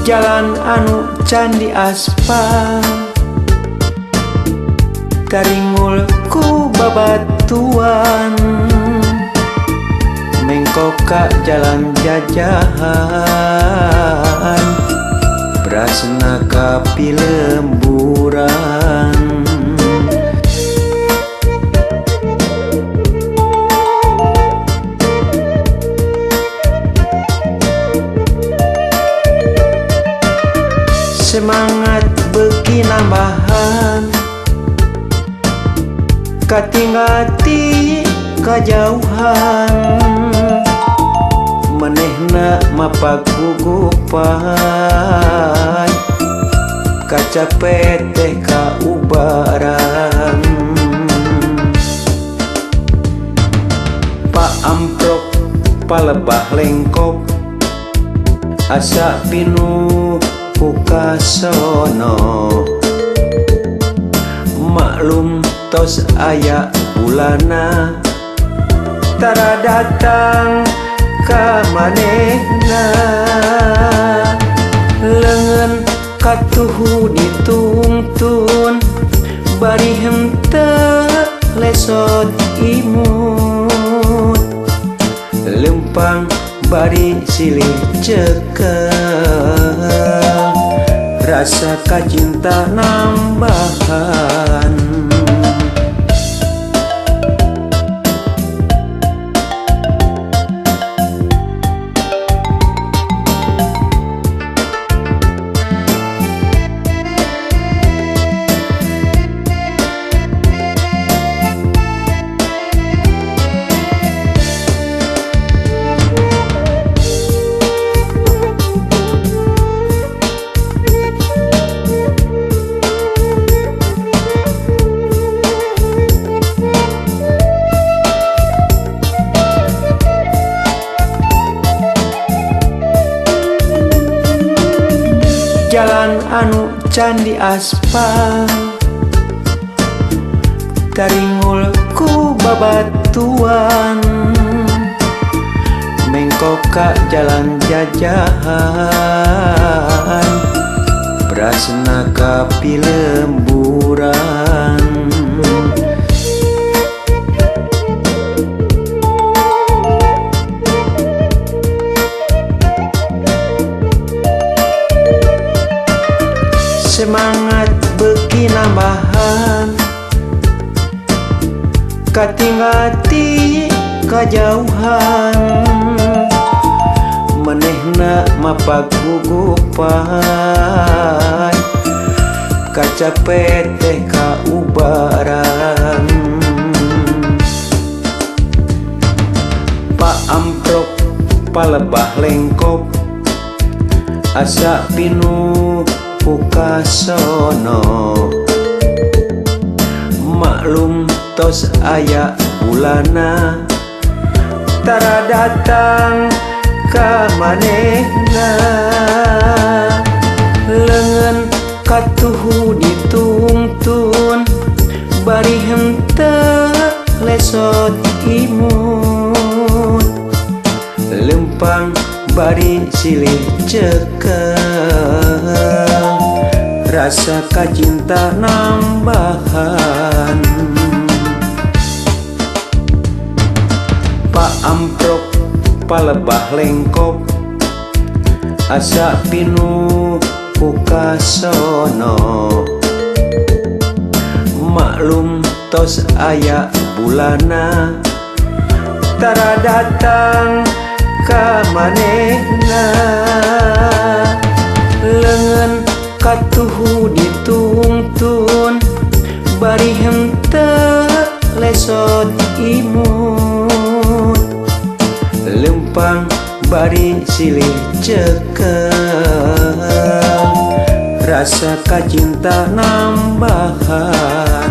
Jalan anu candi aspal taringul ku babatuan mengkoka jalan jajahan berasna kapi lemburan semangat beki nambahan katinggati kajauhan manehna mapagugupan kacapet teh kaubaran Pak amprok palebah lengkop asa pinuh kasono maklum tos aya bulana tara datang ka manehna leungeun katuhu ditungtun bari henteu lesot imut lempang bari silih cekel rasa kacinta nambahan jalan anu candi aspal taringul ku babatuan mengkoka jalan jajahan berasna kapi lemburan semangat beki nambahan katinggati kajauhan manehna mapagugupan kacapet teh kaubaran Pak amprok palebah lengkop asa pinuh kasono maklum tos aya bulana tara datang ka manehna leungeun katuhu ditungtun bari henteu lesot imut lempang bari silih cekel rasa kacinta nambahan Pak amprok palebah lengkop asa pinuh kasono maklum tos aya bulana tara datang ka manehna leungeun katuhu ditungtun bari henteu lesot imut lempang bari silih cekel rasa kacinta nambahan